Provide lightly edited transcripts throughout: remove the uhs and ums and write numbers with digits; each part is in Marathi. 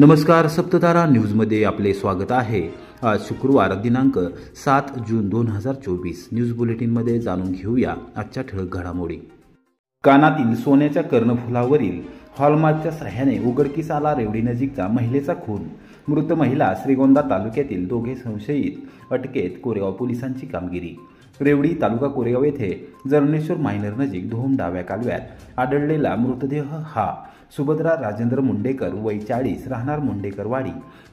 नमस्कार, सप्ततारा न्यूजमध्ये आपले स्वागत आहे। आज शुक्रवार दिनांक 7 जून 2024 न्यूज बुलेटिनमध्ये जाणून घेऊया आजच्या ठळक घडामोडी। कानातील सोन्याच्या कर्णफुलावरील हॉलमार्कच्या सहाय्याने उघडकीस आला रेवडी नजीकचा महिलेचा खून। मृत महिला श्रीगोंदा तालुक्यातील दोघे संशयित अटकेत। कोरेगाव पोलिसांची कामगिरी। रेवडी तालुका कोरेगाव येथे जर्नेश्वर मायनर नजीक धोम डाव्या कालव्यात आढळलेला मृतदेह हा सुभद्रा राजेंद्र मुंडेकर वय 40 राहणार मुंडेकरवाडी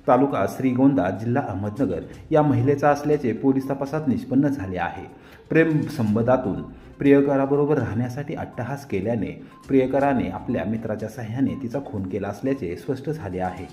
तालुका श्रीगोंदा जिल्हा अहमदनगर या महिलेचा असल्याचे पोलीस तपासात निष्पन्न झाले आहे। प्रेम संबंधातून प्रियकराबरोबर राहण्यासाठी अट्टहास केल्याने प्रियकराने आपल्या मित्राच्या सहाय्याने तिचा खून केला असल्याचे स्पष्ट झाले आहे।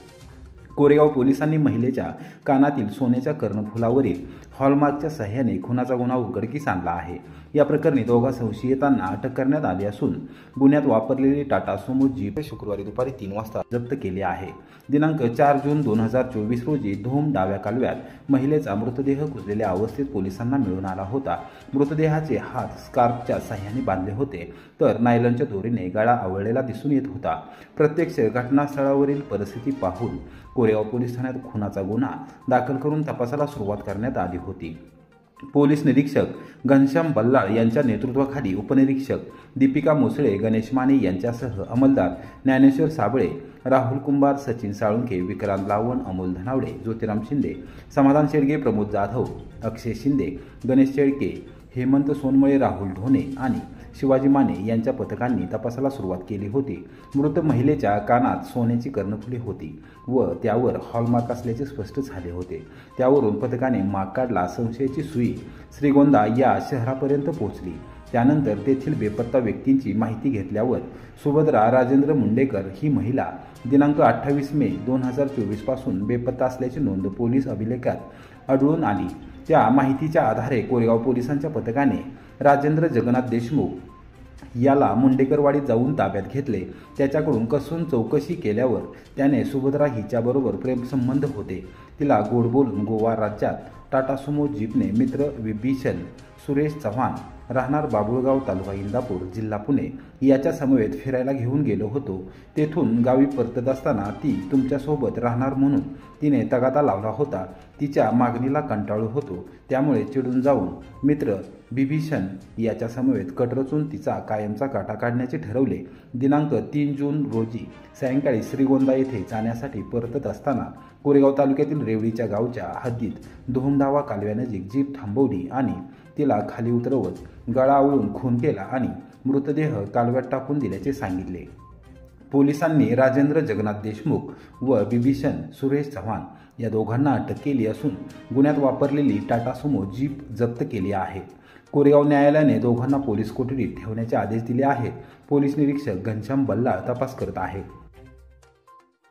कोरेगाव पोलिसांनी महिलेच्या कानातील सोन्याच्या कर्णफुलावरील हॉलमार्कच्या सहाय्याने खुनाचा गुन्हा उघडकीस आणला आहे। या प्रकरणी दोघा संशयितांना अटक करण्यात आली असून गुन्ह्यात वापरलेली टाटा सुमो जीप शुक्रवारी दुपारी 3 वाजता जप्त केली आहे। दिनांक 4 जून 2024 रोजी धोम डाव्या कालव्यात महिलेचा मृतदेह कुजलेल्या अवस्थेत पोलिसांना मिळून आला होता। मृतदेहाचे हात स्कार्फच्या सहाय्याने बांधले होते तर नायलॉनच्या दोरीने गळा आवळलेला दिसून येत होता। प्रत्यक्ष घटनास्थळावरील परिस्थिती पाहून कोरेगाव पोलीस ठाण्यात खुनाचा गुन्हा दाखल करून तपासाला सुरुवात करण्यात आली होती। पोलीस निरीक्षक घनश्याम बल्लाळ यांच्या नेतृत्वाखाली उपनिरीक्षक दीपिका मोसळे, गणेश माने यांच्यासह अंमलदार ज्ञानेश्वर साबळे, राहुल कुंभार, सचिन साळुंखे, विक्रांत लावण, अमोल धनावडे, ज्योतिराम शिंदे, समाधान शेडगे, प्रमोद जाधव, अक्षय शिंदे, गणेश शेळके, हेमंत सोनमळे, राहुल ढोणे आणि शिवाजी माने यांच्या पथकांनी तपासाला सुरुवात केली होती। मृत महिलेच्या कानात सोन्याची कर्णफुले होती व त्यावर हॉलमार्क असल्याचे स्पष्ट झाले होते। त्यावरून पथकाने माग काढला। संशयाची सुई श्रीगोंदा या शहरापर्यंत पोहोचली। त्यानंतर तेथील बेपत्ता व्यक्तींची माहिती घेतल्यावर सुभद्रा राजेंद्र मुंडेकर ही महिला दिनांक 28 मे 2024 पासून बेपत्ता असल्याची नोंद पोलीस अभिलेखात आढळून आली। त्या माहितीच्या आधारे कोरेगाव पोलिसांच्या पथकाने राजेंद्र जगन्नाथ देशमुख याला मुंडेकरवाडीत जाऊन ताब्यात घेतले। त्याच्याकडून कसून चौकशी केल्यावर त्याने सुभद्रा हिच्याबरोबर प्रेमसंबंध होते। तिला गोड बोलून गोवा राज्यात टाटा सुमो जीपने मित्र विभीषण सुरेश चव्हाण राहणार बाबुळगाव तालुका इंदापूर जिल्हा पुणे याच्या समवेत फिरायला घेऊन गेलो होतो। तेथून गावी परतत असताना ती तुमच्यासोबत राहणार म्हणून तिने तगादा लावला होता। तिच्या मागणीला कंटाळलो होतो, त्यामुळे चिडून जाऊन मित्र विभीषण याच्या समवेत कट रचून तिचा कायमचा काटा काढण्याचे ठरवले। दिनांक 3 जून रोजी सायंकाळी श्रीगोंदा येथे जाण्यासाठी परतत असताना कोरेगाव तालुक्यातील रेवडीच्या गावच्या हद्दीत धोमडावा कालव्यानजीक जीप थांबवली आणि तिला खाली उतरवत गळा आवळून खून केला आणि मृतदेह कालव्यात टाकून दिल्याचे सांगितले। पोलिसांनी राजेंद्र जगन्नाथ देशमुख व विभीषण सुरेश चव्हाण या दोघांना अटक केली असून गुन्ह्यात वापरलेली टाटा सुमो जीप जप्त केली आहे। कोरेगाव न्यायालयाने दोघांना पोलीस कोठडीत ठेवण्याचे आदेश दिले आहेत। पोलीस निरीक्षक घनश्याम बल्लाळ तपास करत आहेत।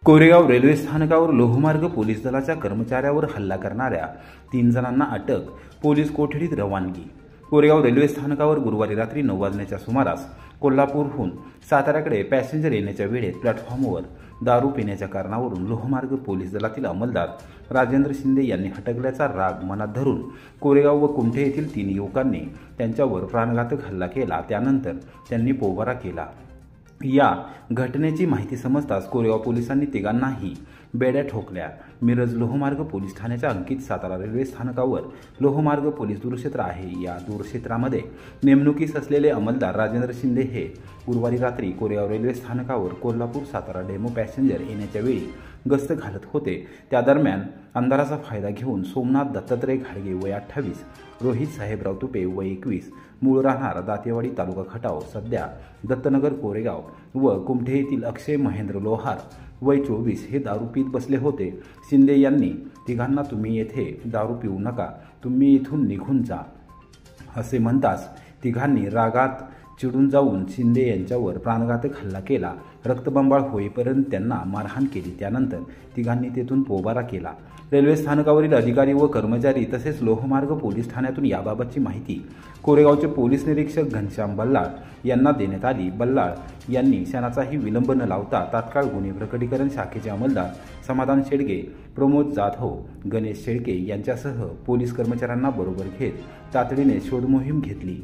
कोरेगाव रेल्वे स्थानकावर लोहमार्ग पोलीस दलाच्या कर्मचाऱ्यावर हल्ला करणाऱ्या 3 जणांना अटक। पोलीस कोठडीत रवानगी। कोरेगाव रेल्वे स्थानकावर गुरुवारी रात्री 9 वाजण्याच्या सुमारास कोल्हापूरहून साताऱ्याकडे पॅसेंजर येण्याच्या वेळेत प्लॅटफॉर्मवर दारू पिण्याच्या कारणावरून लोहमार्ग पोलीस दलातील अंमलदार राजेंद्र शिंदे यांनी हटकल्याचा राग मनात धरून कोरेगाव व कुमठे येथील 3 युवकांनी त्यांच्यावर प्राणघातक हल्ला केला। त्यानंतर त्यांनी पोबारा केला। या घटनेची माहिती समजताच कोरेगाव पोलिसांनी तिघांनाही बेड्या ठोकल्या। मिरज लोहमार्ग पोलीस ठाण्याच्या अंकित सातारा रेल्वे स्थानकावर लोहमार्ग पोलीस दूरक्षेत्र आहे। या दूरक्षेत्रामध्ये नेमणुकीस असलेले अंमलदार राजेंद्र शिंदे हे गुरुवारी रात्री कोरेगाव रेल्वे स्थानकावर कोल्हापूर सातारा डेमो पॅसेंजर येण्याच्या वेळी गस्त घालत होते। त्या दरम्यान अंधाराचा फायदा घेऊन सोमनाथ दत्तात्रय घाडगे वय 28, रोहित साहेबराव तुपे वय 21, मूळ राहणार दातेवाडी तालुका खटाव सध्या दत्तनगर कोरेगाव व कुमठे येथील अक्षय महेंद्र लोहार वय 24 हे दारू पीत बसले होते। शिंदे यांनी तिघांना तुम्ही येथे दारू पिऊ नका, तुम्ही इथून निघून जा असे म्हणताच तिघांनी रागात चिडून जाऊन शिंदे यांच्यावर प्राणघातक हल्ला केला। रक्तबंबाळ होईपर्यंत त्यांना मारहाण केली। त्यानंतर तिघांनी तेथून पोबारा केला। रेल्वे स्थानकावरील अधिकारी व कर्मचारी तसेच लोहमार्ग पोलीस ठाण्यातून याबाबतची माहिती कोरेगावचे पोलीस निरीक्षक घनश्याम बल्लाळ यांना देण्यात आली। बल्लाळ यांनी क्षणाचाही विलंब न लावता तात्काळ गुन्हे प्रकटीकरण शाखेचे अंमलदार समाधान शेडगे, प्रमोद जाधव, गणेश शेळके यांच्यासह पोलीस कर्मचाऱ्यांना बरोबर घेत तातडीने शोध मोहीम घेतली।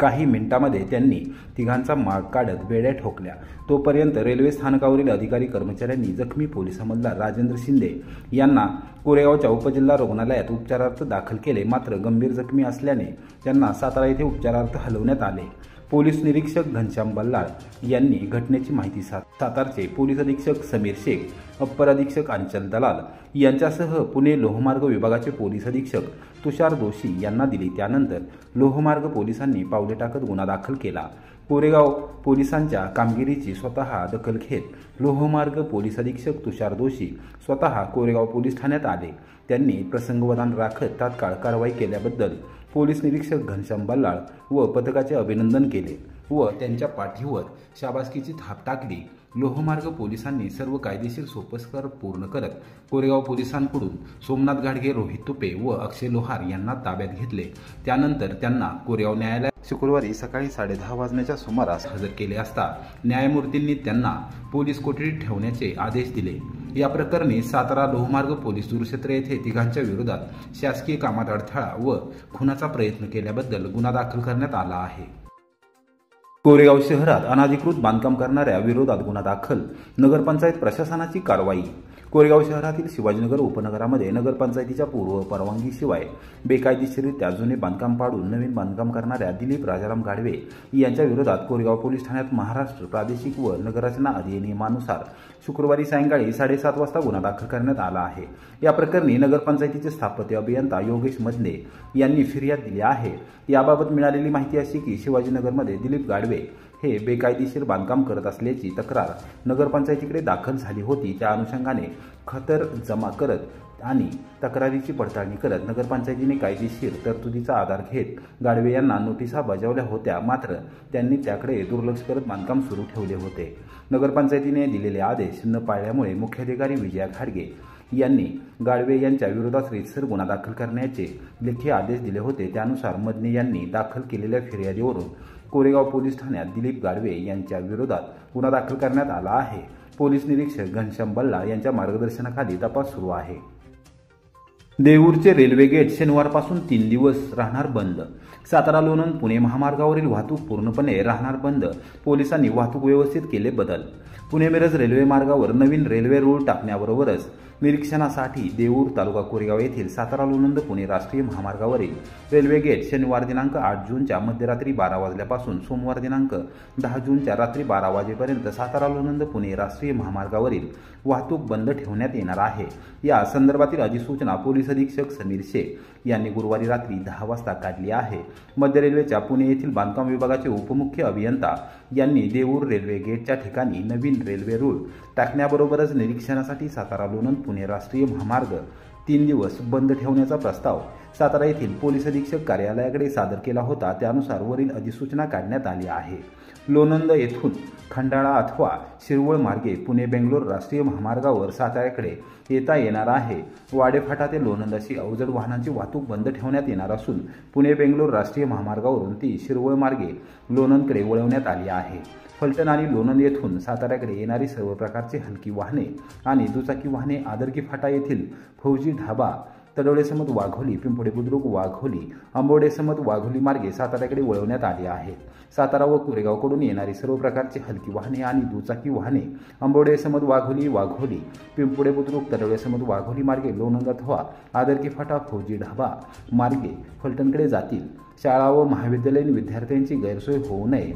काही मिनिटांमध्ये त्यांनी तिघांचा माग काढत बेड्या ठोकल्या। तोपर्यंत रेल्वे स्थानकावरील अधिकारी कर्मचाऱ्यांनी जखमी पोलिसमधला राजेंद्र शिंदे यांना कोरेगावच्या उपजिल्हा रुग्णालयात उपचारार्थ दाखल केले। मात्र गंभीर जखमी असल्याने त्यांना सातारा येथे उपचारार्थ हलवण्यात आले। पोलीस निरीक्षक घनश्याम बल्लाळ यांनी घटनेची माहिती सातारचे पोलीस अधीक्षक समीर शेख, अप्पर अधीक्षक अंचल दलाल यांच्यासह पुणे लोहमार्ग विभागाचे पोलीस अधीक्षक तुषार दोशी यांना दिली। त्यानंतर लोहमार्ग पोलिसांनी पावले टाकत गुन्हा दाखल केला। कोरेगाव पोलिसांच्या कामगिरीची स्वतः दखल घेत लोहमार्ग पोलीस अधीक्षक तुषार दोशी स्वतः कोरेगाव पोलीस ठाण्यात आले। त्यांनी प्रसंगवधान राखत तात्काळ कारवाई केल्याबद्दल पोलीस निरीक्षक घनश्याम बल्लाळ व पथकाचे अभिनंदन केले व त्यांच्या पाठीवर शाबासकीची थाप टाकली। लोहमार्ग पोलिसांनी सर्व कायदेशीर सोपस्कार पूर्ण करत कोरेगाव पोलिसांकडून सोमनाथ गाडगे, रोहित तुपे व अक्षय लोहार यांना ताब्यात घेतले। त्यानंतर त्यांना कोरेगाव न्यायालयात शुक्रवारी सकाळी 10:30 वाजण्याच्या सुमारास हजर केले असता न्यायमूर्तींनी त्यांना पोलीस कोठडीत ठेवण्याचे आदेश दिले। या प्रकरणी सातारा लोहमार्ग पोलीस दूरक्षेत्र येथे तिघांच्या विरोधात शासकीय कामात अडथळा व खुनाचा प्रयत्न केल्याबद्दल गुन्हा दाखल करण्यात आला आहे। कोरेगाव शहरात अनधिकृत बांधकाम करणाऱ्या विरोधात गुन्हा दाखल, नगरपंचायत प्रशासनाची कारवाई। कोरेगाव शहरातील शिवाजीनगर उपनगरामध्ये नगरपंचायतीच्या पूर्व परवानगीशिवाय बेकायदेशीररित्या जुने बांधकाम पाडून नवीन बांधकाम करणाऱ्या दिलीप राजाराम गाडवे यांच्या विरोधात कोरेगाव पोलीस ठाण्यात महाराष्ट्र प्रादेशिक व नगररचना अधिनियमानुसार शुक्रवारी सायंकाळी 7:30 वाजता गुन्हा दाखल करण्यात आला आहे। या प्रकरणी नगरपंचायतीचे स्थापत्य अभियंता योगेश मदने यांनी फिर्याद दिली आहे। याबाबत मिळालेली माहिती अशी की शिवाजीनगरमध्ये दिलीप गाडवे हे बेकायदेशीर बांधकाम करत असल्याची तक्रार नगरपंचायतीकडे दाखल झाली होती। त्या अनुषंगाने खतर जमा करत आणि तक्रारीची पडताळणी करत नगरपंचायतीने कायदेशीर तरतुदीचा आधार घेत गाडवे यांना नोटिसा बजावल्या होत्या। मात्र त्यांनी त्याकडे दुर्लक्ष करत बांधकाम सुरू ठेवले होते। नगरपंचायतीने दिलेले आदेश न पाळल्यामुळे मुख्याधिकारी विजया घाडगे यांनी गाडवे यांच्या विरोधात रीतसर गुन्हा दाखल करण्याचे लेखी आदेश दिले होते। त्यानुसार मदने यांनी दाखल केलेल्या फिर्यादीवरून कोरेगाव पोलीस ठाण्यात दिलीप गाडवे यांच्या विरोधात गुन्हा दाखल करण्यात आला आहे। पोलीस निरीक्षक घनश्याम बल्लाळ यांच्या मार्गदर्शनाखाली तपास सुरू आहे। देऊरचे रेल्वे गेट शनिवारपासून 3 दिवस राहणार बंद। सातारा लोणंद पुणे महामार्गावरील वाहतूक पूर्णपणे राहणार बंद। पोलिसांनी वाहतूक व्यवस्थित केले बदल। पुणे मिरज रेल्वे मार्गावर नवीन रेल्वे रूळ टाकण्याबरोबरच निरीक्षणासाठी देऊर तालुका कोरेगाव येथील सातारा लोणंद पुणे राष्ट्रीय महामार्गावरील रेल्वे गेट शनिवार दिनांक 8 जूनच्या मध्यरात्री 12 वाजल्यापासून सोमवार दिनांक 10 जूनच्या रात्री 12 वाजेपर्यंत सातारा लोणंद पुणे राष्ट्रीय महामार्गावरील वाहतूक बंद ठेवण्यात येणार आहे। या संदर्भातील अधिसूचना पोलीस अधीक्षक समीर शेख यांनी गुरुवारी रात्री 10 वाजता काढली आहे। मध्य रेल्वेच्या पुणे येथील बांधकाम विभागाचे उपमुख्य अभियंता यांनी देऊर रेल्वे गेटच्या ठिकाणी नवीन रेल्वे रूळ टाकण्याबरोबरच निरीक्षणासाठी सातारा लोणंद पुणे राष्ट्रीय महामार्ग 3 दिवस बंद ठेवण्याचा प्रस्ताव सातारा येथील पोलीस अधीक्षक कार्यालयाकडे सादर केला होता। त्यानुसार वरील अधिसूचना काढण्यात आली आहे। लोणंद येथून खंडाळा अथवा शिरवळ मार्गे पुणे बेंगलोर राष्ट्रीय महामार्गावर साताऱ्याकडे येता येणार आहे। वाडेफाटा ते लोणंद अशी अवजड वाहनांची वाहतूक बंद ठेवण्यात येणार असून पुणे बेंगलोर राष्ट्रीय महामार्गावरून ती शिरवळ मार्गे लोणंदकडे वळवण्यात आली आहे। फलटण आणि लोणंद येथून साताऱ्याकडे येणारी सर्व प्रकारची हलकी वाहने आणि दुचाकी वाहने आदरकी फाटा येथील फौजी ढाबा, तडवळेसमत वाघोली, पिंपळे बुद्रुक वाघोली, आंबवडेसमत वाघोली मार्गे साताऱ्याकडे वळवण्यात आली आहेत। सातारा व कोरेगावकडून येणारी सर्व प्रकारची हलकी वाहने आणि दुचाकी वाहने आंबवडेसमत वाघोली, पिंपळे बुद्रुक, तडवळेसमत वाघोली मार्गे लोणंद अथवा आदरकी फाटा फौजी ढाबा मार्गे फलटणकडे जातील। शाळा व महाविद्यालयीन विद्यार्थ्यांची गैरसोय होऊ नये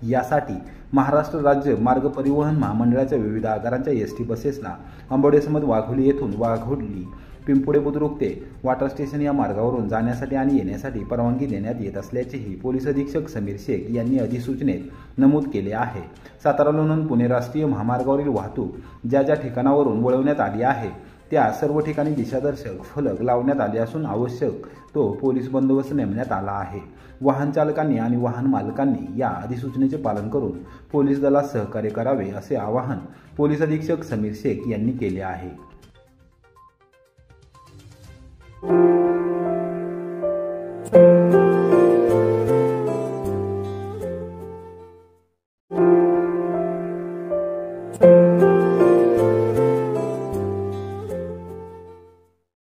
यासाठी महाराष्ट्र राज्य मार्ग परिवहन महामंडळाच्या विविध आगारांच्या एसटी बसेसना आंबवडेसमत वाघोली येथून वाघोली, पिंपळे बुद्रुक ते वाटर स्टेशन या मार्गावरून जाण्यासाठी आणि येण्यासाठी परवानगी देण्यात येत असल्याचेही पोलीस अधीक्षक समीर शेख यांनी अधिसूचनेत नमूद केले आहे। सातारा लोणंद पुणे राष्ट्रीय महामार्गावरील वाहतूक ज्या ज्या ठिकाणावरून वळवण्यात आली आहे त्या सर्व ठिकाणी दिशादर्शक फलक लावण्यात आले असून आवश्यक तो पोलीस बंदोबस्त नेमण्यात आला आहे। वाहन चालकांनी आणि वाहन मालकांनी या अधिसूचनेचे पालन करून पोलीस दलास सहकार्य करावे असे आवाहन पोलीस अधीक्षक समीर शेख यांनी केले आहे।